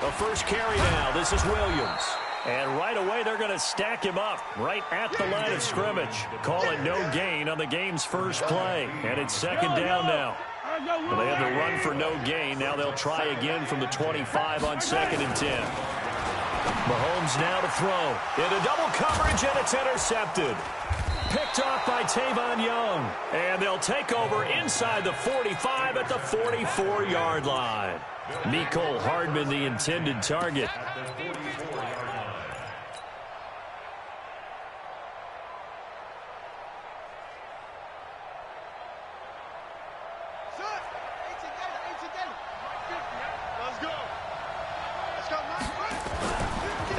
The first carry now. This is Williams. And right away, they're going to stack him up right at the line of scrimmage. Call it no gain on the game's first play. And it's second down now. Well, they had the run for no gain. Now they'll try again from the 25 on 2nd and 10. Mahomes now to throw. Into double coverage, and it's intercepted. Picked off by Tavon Young. And they'll take over inside the 45 at the 44-yard line. Mecole Hardman, the intended target.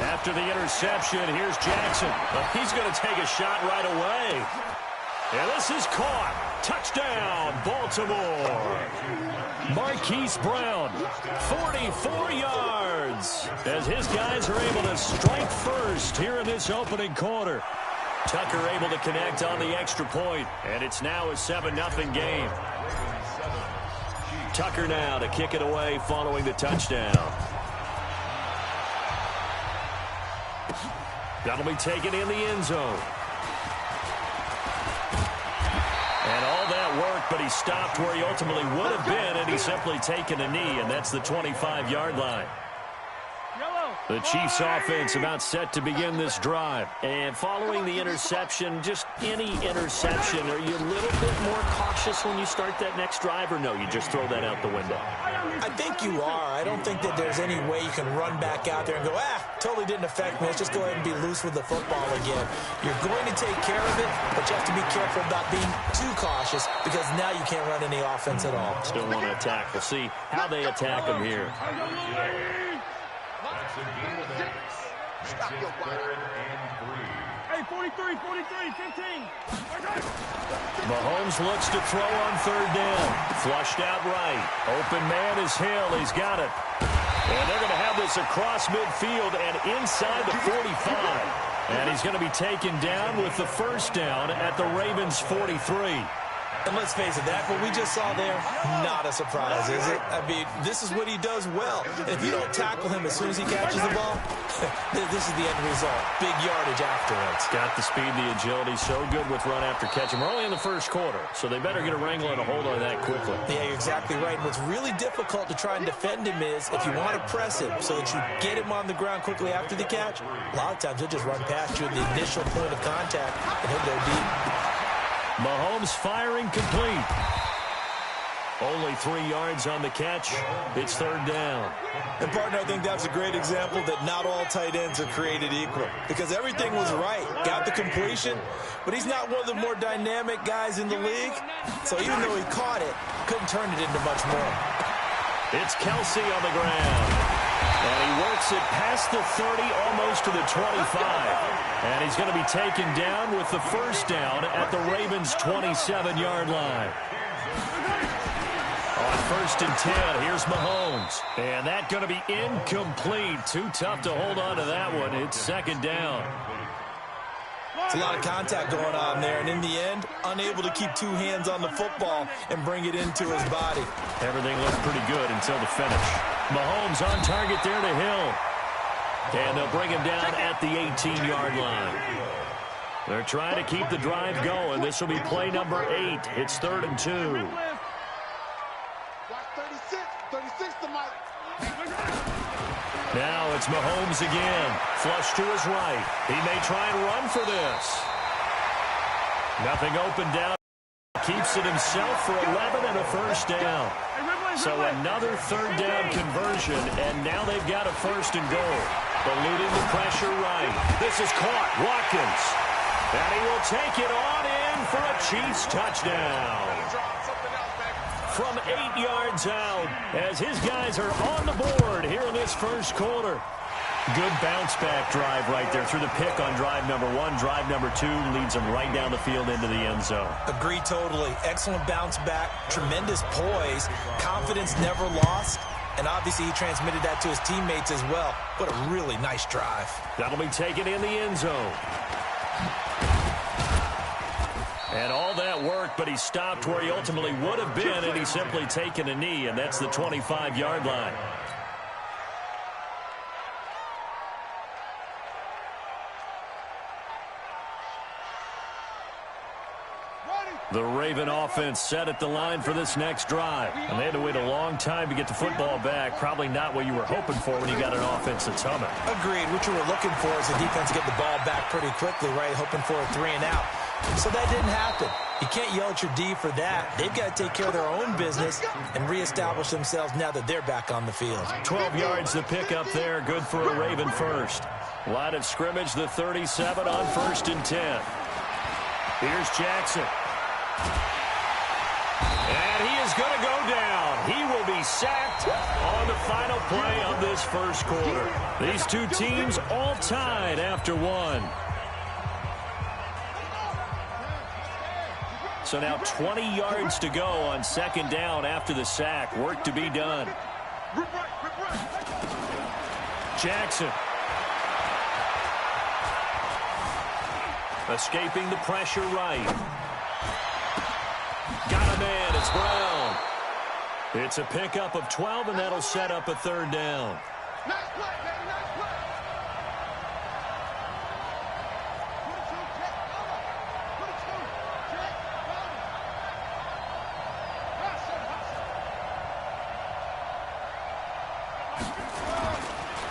After the interception, here's Jackson. He's going to take a shot right away. And this is caught. Touchdown, Baltimore. Marquise Brown, 44 yards. As his guys are able to strike first here in this opening quarter. Tucker able to connect on the extra point. And it's now a 7-0 game. Tucker now to kick it away following the touchdown. That'll be taken in the end zone. And all that work, but he stopped where he ultimately would have been, and he's simply taken a knee, and that's the 25-yard line. The Chiefs offense about set to begin this drive. And following the interception, just any interception, are you a little bit more cautious when you start that next drive, or no, you just throw that out the window? I think you are. I don't think that there's any way you can run back out there and go, totally didn't affect me. Let's just go ahead and be loose with the football again. You're going to take care of it, but you have to be careful about being too cautious because now you can't run any offense at all. Still want to attack. We'll see how they attack him here. Hey, 43, 15. Mahomes looks to throw on 3rd down. Flushed out right. Open man is Hill. He's got it. And they're going to have this across midfield and inside the 45. And he's going to be taken down with the first down at the Ravens' 43. And let's face it, that what we just saw there, not a surprise, is it? I mean, this is what he does well. And if you don't tackle him as soon as he catches the ball, this is the end result. Big yardage afterwards. Got the speed, the agility, so good with run after catch. And we're only in the first quarter, so they better get a wrangle and a hold on that quickly. Yeah, you're exactly right. And what's really difficult to try and defend him is if you want to press him so that you get him on the ground quickly after the catch, a lot of times he'll just run past you at the initial point of contact, and he'll go deep. Mahomes firing complete. Only 3 yards on the catch. It's 3rd down. And, partner, I think that's a great example that not all tight ends are created equal. Because everything was right. Got the completion, but he's not one of the more dynamic guys in the league. So even though he caught it, couldn't turn it into much more. It's Kelsey on the ground. And he works it past the 30, almost to the 25. And he's going to be taken down with the first down at the Ravens' 27-yard line. On 1st and 10, here's Mahomes. And that's going to be incomplete. Too tough to hold on to that one. It's 2nd down. It's a lot of contact going on there, and in the end, unable to keep 2 hands on the football and bring it into his body. Everything looked pretty good until the finish. Mahomes on target there to Hill. And they'll bring him down at the 18-yard line. They're trying to keep the drive going. This will be play number 8. It's 3rd and 2. Now it's Mahomes again. Flush to his right. He may try and run for this. Nothing open down. Keeps it himself for 11 and a first down. So another 3rd down conversion, and now they've got a 1st and goal. Eluding the pressure right. This is caught. Watkins. And he will take it on in for a Chiefs touchdown. From 8 yards out, as his guys are on the board here in this first quarter. Good bounce-back drive right there through the pick on drive number 1. Drive number 2 leads them right down the field into the end zone. Agree totally. Excellent bounce-back, tremendous poise, confidence never lost, and obviously he transmitted that to his teammates as well. What a really nice drive. That'll be taken in the end zone. And all that work, but he stopped where he ultimately would have been, and he's simply taken a knee, and that's the 25-yard line. The Raven offense set at the line for this next drive. And they had to wait a long time to get the football back. Probably not what you were hoping for when you got an offense that's humming. Agreed. What you were looking for is the defense to get the ball back pretty quickly, right? Hoping for a 3 and out. So that didn't happen. You can't yell at your D for that. They've got to take care of their own business and reestablish themselves now that they're back on the field. 12 yards to pick up there. Good for a Raven first. Line of scrimmage, the 37 on 1st and 10. Here's Jackson. And he is going to go down. He will be sacked on the final play of this first quarter. These two teams all tied after one. So now 20 yards to go on 2nd down after the sack. Work to be done. Jackson. Escaping the pressure right. Got a man. It's Brown. It's a pickup of 12, and that'll set up a 3rd down. Nice play, baby. Nice play.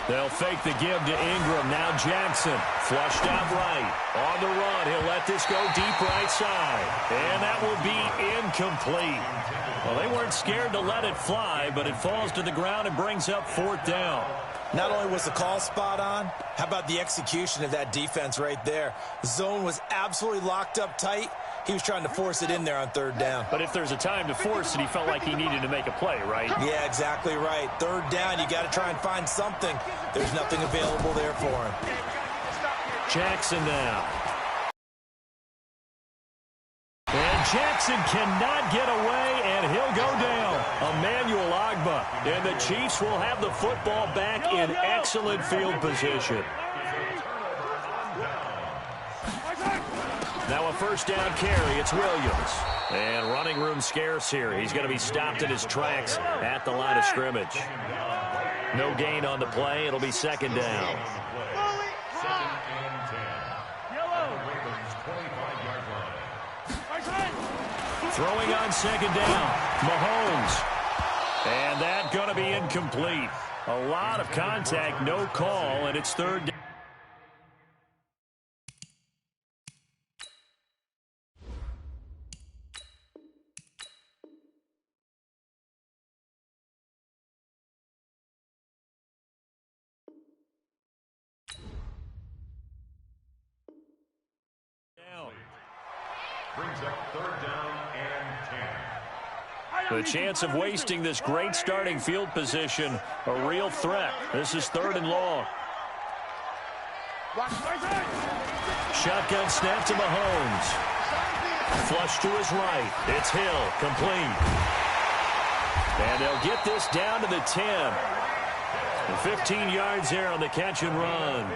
They'll fake the give to Ingram. Now Jackson flushed out right. On the run, he'll let this go deep right side. And that will be incomplete. Well, they weren't scared to let it fly, but it falls to the ground and brings up 4th down. Not only was the call spot on, how about the execution of that defense right there? The zone was absolutely locked up tight. He was trying to force it in there on 3rd down. But if there's a time to force it, he felt like he needed to make a play, right? Yeah, exactly right. 3rd down, you got to try and find something. There's nothing available there for him. Jackson now. And Jackson cannot get away, and he'll go down. Emmanuel Agba. And the Chiefs will have the football back in excellent field position. Now a 1st down carry. It's Williams. And running room scarce here. He's going to be stopped in his tracks at the line of scrimmage. No gain on the play. It'll be 2nd down. Throwing on 2nd down. Mahomes. And that going to be incomplete. A lot of contact, no call, and it's 3rd down. Brings up 3rd down and 10. The chance of wasting this great starting field position, a real threat. This is 3rd and long. Shotgun snap to Mahomes. Flush to his right. It's Hill, complete. And they'll get this down to the 10. 15 yards there on the catch and run.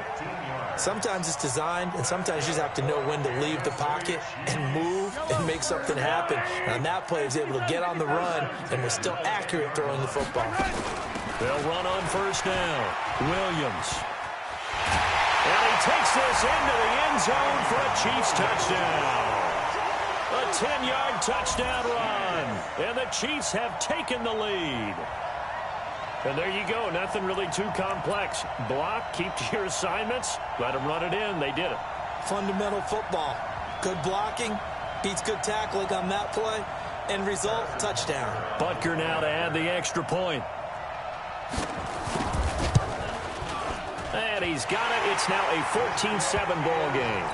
Sometimes it's designed, and sometimes you just have to know when to leave the pocket and move and make something happen. And on that play, he was able to get on the run and was still accurate throwing the football. They'll run on 1st down. Williams. And he takes this into the end zone for a Chiefs touchdown. A 10-yard touchdown run. And the Chiefs have taken the lead. And there you go. Nothing really too complex. Block, keep to your assignments, let them run it in. They did it. Fundamental football. Good blocking, beats good tackling on that play. End result, touchdown. Butker now to add the extra point. And he's got it. It's now a 14-7 ball game.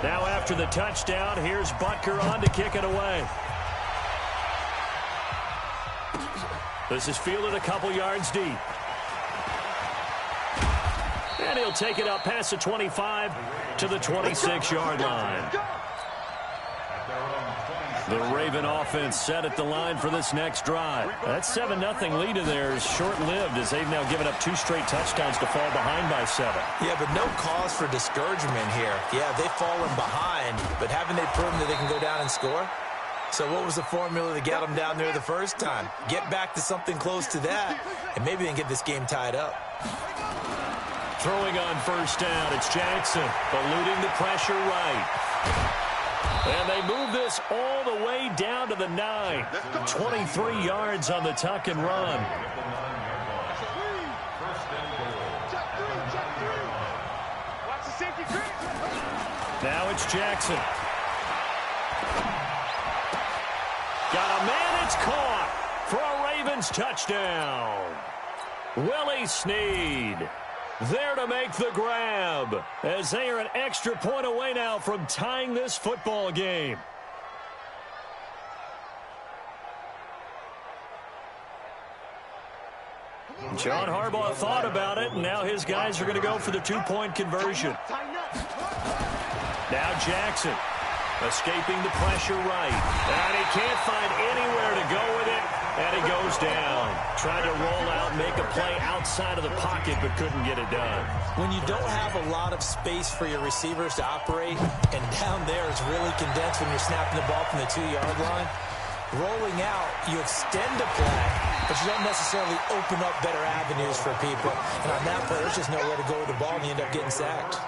Now after the touchdown, here's Butker on to kick it away. This is fielded a couple yards deep. And he'll take it up past the 25 to the 26-yard line. The Raven offense set at the line for this next drive. That 7-0 lead in there is short-lived as they've now given up 2 straight touchdowns to fall behind by 7. Yeah, but no cause for discouragement here. Yeah, they've fallen behind, but haven't they proven that they can go down and score? So what was the formula to get them down there the first time? Get back to something close to that, and maybe they can get this game tied up. Throwing on first down, it's Jackson, eluding the pressure right. And they move this all the way down to the 9. 23 yards on the tuck and run. Now it's Jackson. Got a man, it's caught for a Ravens touchdown. Willie Snead there to make the grab as they are an extra point away now from tying this football game. John Harbaugh thought about it, and now his guys are going to go for the 2-point conversion. Now Jackson escaping the pressure right. And he can't find anywhere to go with it. And he goes down. Trying to roll out, make a play outside of the pocket, but couldn't get it done. When you don't have a lot of space for your receivers to operate, and down there it's really condensed when you're snapping the ball from the 2-yard line, rolling out, you extend a play, but you don't necessarily open up better avenues for people. And on that play, there's just nowhere to go with the ball, and you end up getting sacked.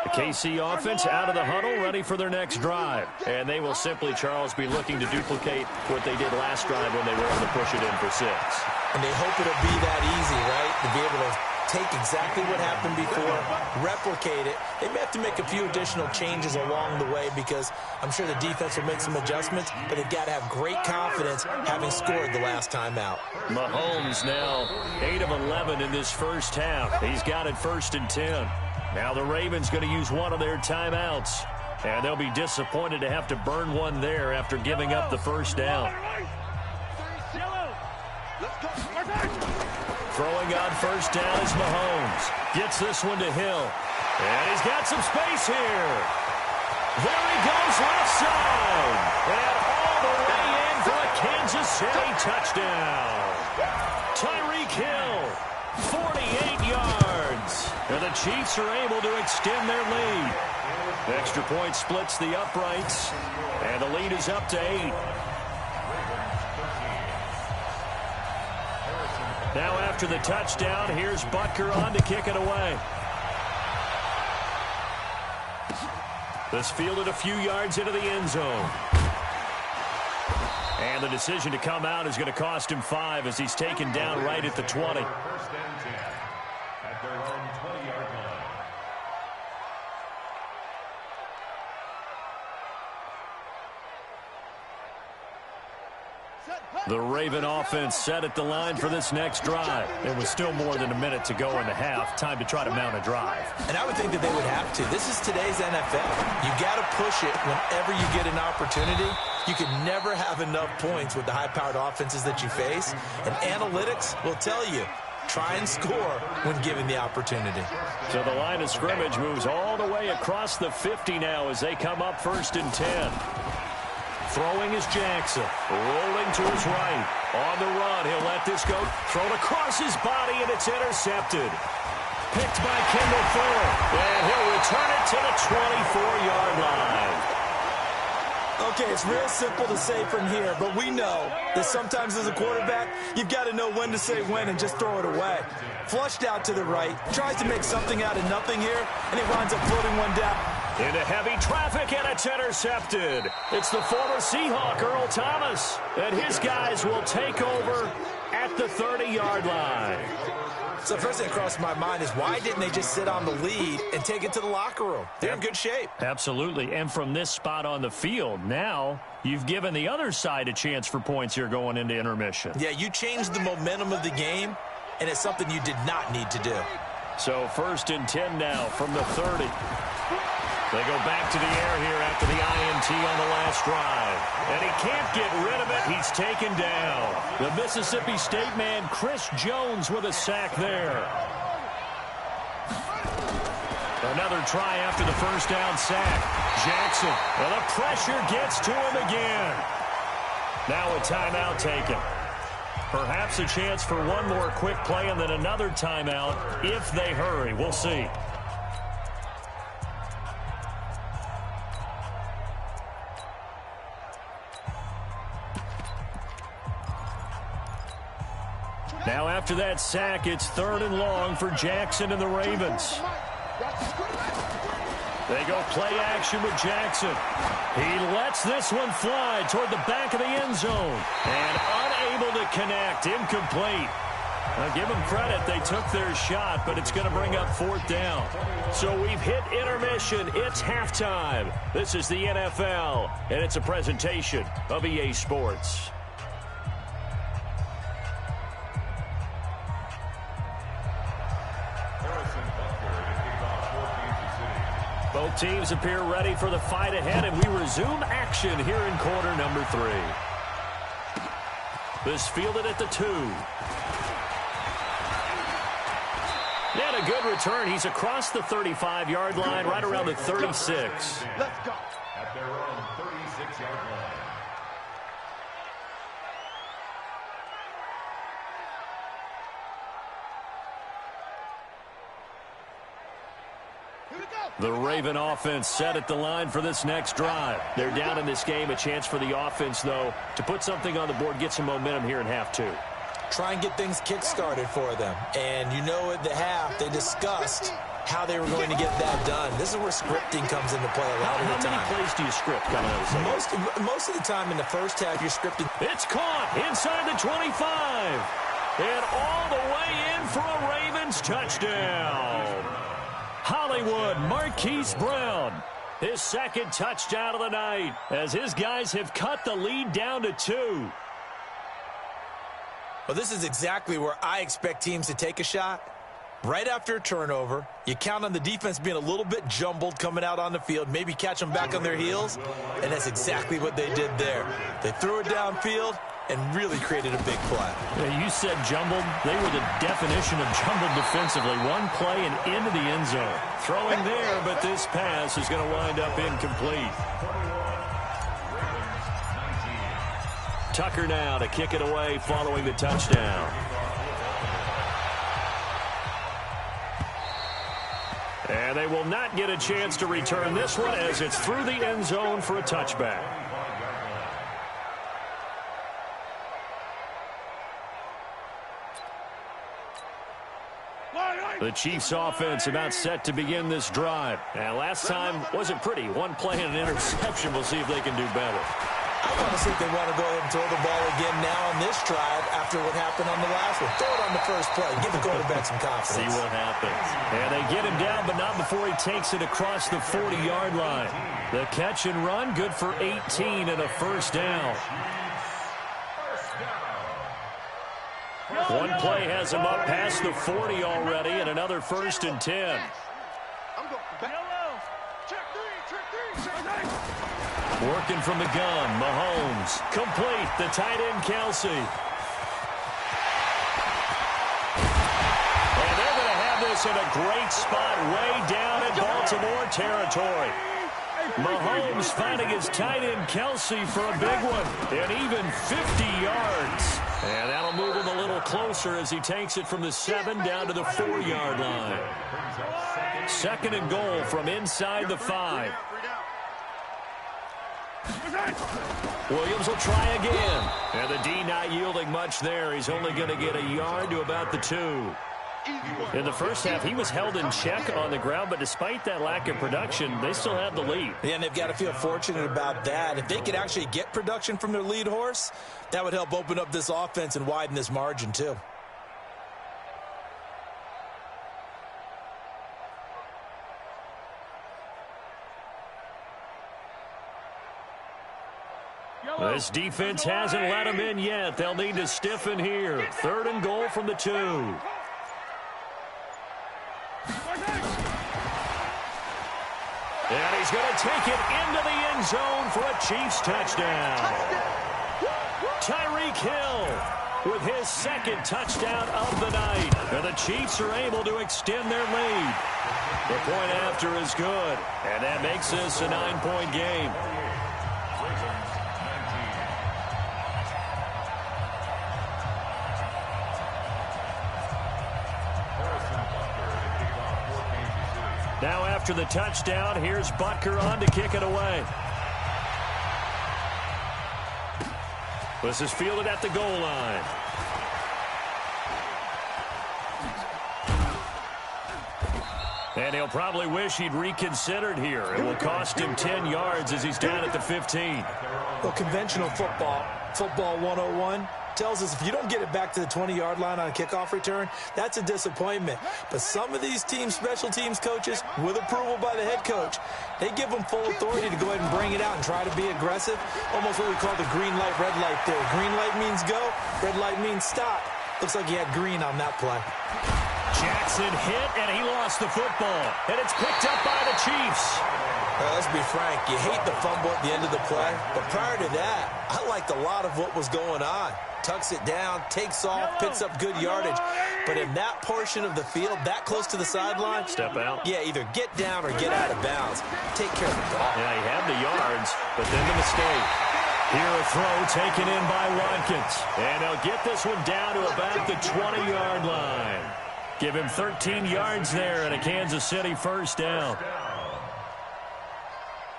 The KC offense out of the huddle, ready for their next drive. And they will simply, Charles, be looking to duplicate what they did last drive when they were able to push it in for 6. And they hope it'll be that easy, right? To be able to take exactly what happened before, replicate it. They may have to make a few additional changes along the way because I'm sure the defense will make some adjustments, but they've got to have great confidence having scored the last time out. Mahomes now 8 of 11 in this first half. He's got it 1st and 10. Now the Ravens going to use one of their timeouts, and they'll be disappointed to have to burn one there after giving up the first down. Throwing on first down is Mahomes. Gets this one to Hill. And he's got some space here. There he goes left side. And all the way in for a Kansas City touchdown. Tyreek Hill, 48 yards. And the Chiefs are able to extend their lead. The extra point splits the uprights. And the lead is up to 8. Now after the touchdown, here's Butker on to kick it away. This fielded a few yards into the end zone. And the decision to come out is going to cost him 5 as he's taken down right at the 20. The Raven offense set at the line for this next drive. There was still more than a minute to go in the half. Time to try to mount a drive. And I would think that they would have to. This is today's NFL. You got to push it whenever you get an opportunity. You can never have enough points with the high-powered offenses that you face. And analytics will tell you, try and score when given the opportunity. So the line of scrimmage moves all the way across the 50 now as they come up 1st and 10. Throwing is Jackson. Rolling to his right. On the run, he'll let this go. Thrown across his body, and it's intercepted. Picked by Kendall Fuller. And he'll return it to the 24-yard line. Okay, it's real simple to say from here, but we know that sometimes as a quarterback, you've got to know when to say when and just throw it away. Flushed out to the right, tries to make something out of nothing here, and he winds up floating one down. Into heavy traffic, and it's intercepted. It's the former Seahawk, Earl Thomas, and his guys will take over at the 30-yard line. So the first thing that crossed my mind is why didn't they just sit on the lead and take it to the locker room? They're in good shape. Absolutely, and from this spot on the field, now you've given the other side a chance for points here going into intermission. Yeah, you changed the momentum of the game, and it's something you did not need to do. So 1st and 10 now from the 30. They go back to the air here after the INT on the last drive. And he can't get rid of it. He's taken down. The Mississippi State man, Chris Jones, with a sack there. Another try after the first down sack. Jackson, and the pressure gets to him again. Now a timeout taken. Perhaps a chance for one more quick play and then another timeout if they hurry. We'll see. Now after that sack, it's 3rd and long for Jackson and the Ravens. They go play action with Jackson. He lets this one fly toward the back of the end zone. And unable to connect. Incomplete. Now give them credit. They took their shot, but it's going to bring up 4th down. So we've hit intermission. It's halftime. This is the NFL, and it's a presentation of EA Sports. Both teams appear ready for the fight ahead, and we resume action here in quarter number 3. This fielded at the 2. And a good return. He's across the 35-yard line, right around the 36. Let's go. At their own 36-yard line. The Raven offense set at the line for this next drive. They're down in this game. A chance for the offense, though, to put something on the board, get some momentum here in half 2. Try and get things kick-started for them. And you know at the half, they discussed how they were going to get that done. This is where scripting comes into play a lot of the time. How many plays do you script coming out of the second? Most of the time in the first half, you're scripting. It's caught inside the 25. And all the way in for a Ravens touchdown. Hollywood Marquise Brown, his 2nd touchdown of the night, as his guys have cut the lead down to 2. Well, this is exactly where I expect teams to take a shot. Right after a turnover, you count on the defense being a little bit jumbled coming out on the field, maybe catch them back on their heels, and that's exactly what they did there. They threw it downfield and really created a big play. Yeah, you said jumbled. They were the definition of jumbled defensively. One play and into the end zone. Throwing there, but this pass is going to wind up incomplete. Tucker now to kick it away following the touchdown. And they will not get a chance to return this one as it's through the end zone for a touchback. The Chiefs offense about set to begin this drive. And last time wasn't pretty. One play and an interception. We'll see if they can do better. I want to see if they want to go ahead and throw the ball again now on this drive after what happened on the last one. Throw it on the first play. Give the quarterback some confidence. See what happens. And they get him down, but not before he takes it across the 40-yard line. The catch and run, good for 18 and a first down. One play has him up past the 40 already, and another 1st and 10. I'm going back. Check three. Working from the gun, Mahomes. Complete, the tight end, Kelsey. And they're going to have this in a great spot way down in Baltimore territory. Mahomes finding his tight end, Kelsey, for a big one. And even 50 yards. And that'll move him a little closer as he takes it from the 7 down to the 4-yard line. 2nd and goal from inside the 5. Williams will try again. And the D not yielding much there. He's only going to get a yard to about the 2. In the first half, he was held in check on the ground, but despite that lack of production, they still had the lead. Yeah, and they've got to feel fortunate about that. If they could actually get production from their lead horse, that would help open up this offense and widen this margin, too. This defense hasn't let him in yet. They'll need to stiffen here. 3rd and goal from the 2. And he's going to take it into the end zone for a Chiefs touchdown. Tyreek Hill with his second touchdown of the night. And the Chiefs are able to extend their lead. The point after is good, and that makes this a 9-point game. Now after the touchdown, here's Butker on to kick it away. This is fielded at the goal line. And he'll probably wish he'd reconsidered here. It will cost him 10 yards as he's down at the 15. Well, conventional football 101, tells us if you don't get it back to the 20-yard line on a kickoff return, that's a disappointment. But some of these special teams coaches, with approval by the head coach, they give them full authority to go ahead and bring it out and try to be aggressive. Almost what we call the green light, red light theory. Green light means go, red light means stop. Looks like he had green on that play. Jackson hit, and he lost the football. And it's picked up by the Chiefs. Let's be frank, you hate the fumble at the end of the play. But prior to that, I liked a lot of what was going on. Tucks it down, takes off, picks up good yardage. But in that portion of the field, that close to the sideline, step out. Yeah, either get down or get out of bounds. Take care of the ball. Yeah, he had the yards, but then the mistake. Here a throw taken in by Watkins. And he'll get this one down to about the 20-yard line. Give him 13 yards there and a Kansas City first down.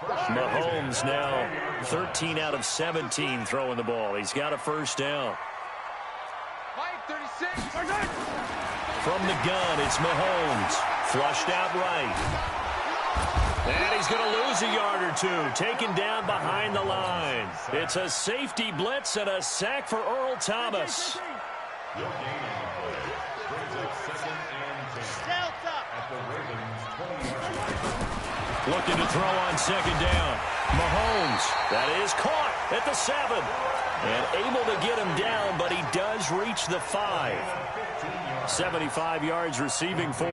Mahomes now 13 out of 17 throwing the ball. He's got a first down. From the gun, it's Mahomes. Flushed out right. And he's going to lose a yard or two. Taken down behind the line. It's a safety blitz and a sack for Earl Thomas. Looking to throw on second down. Mahomes, that is caught at the 7. And able to get him down, but he does reach the 5. 75 yards receiving for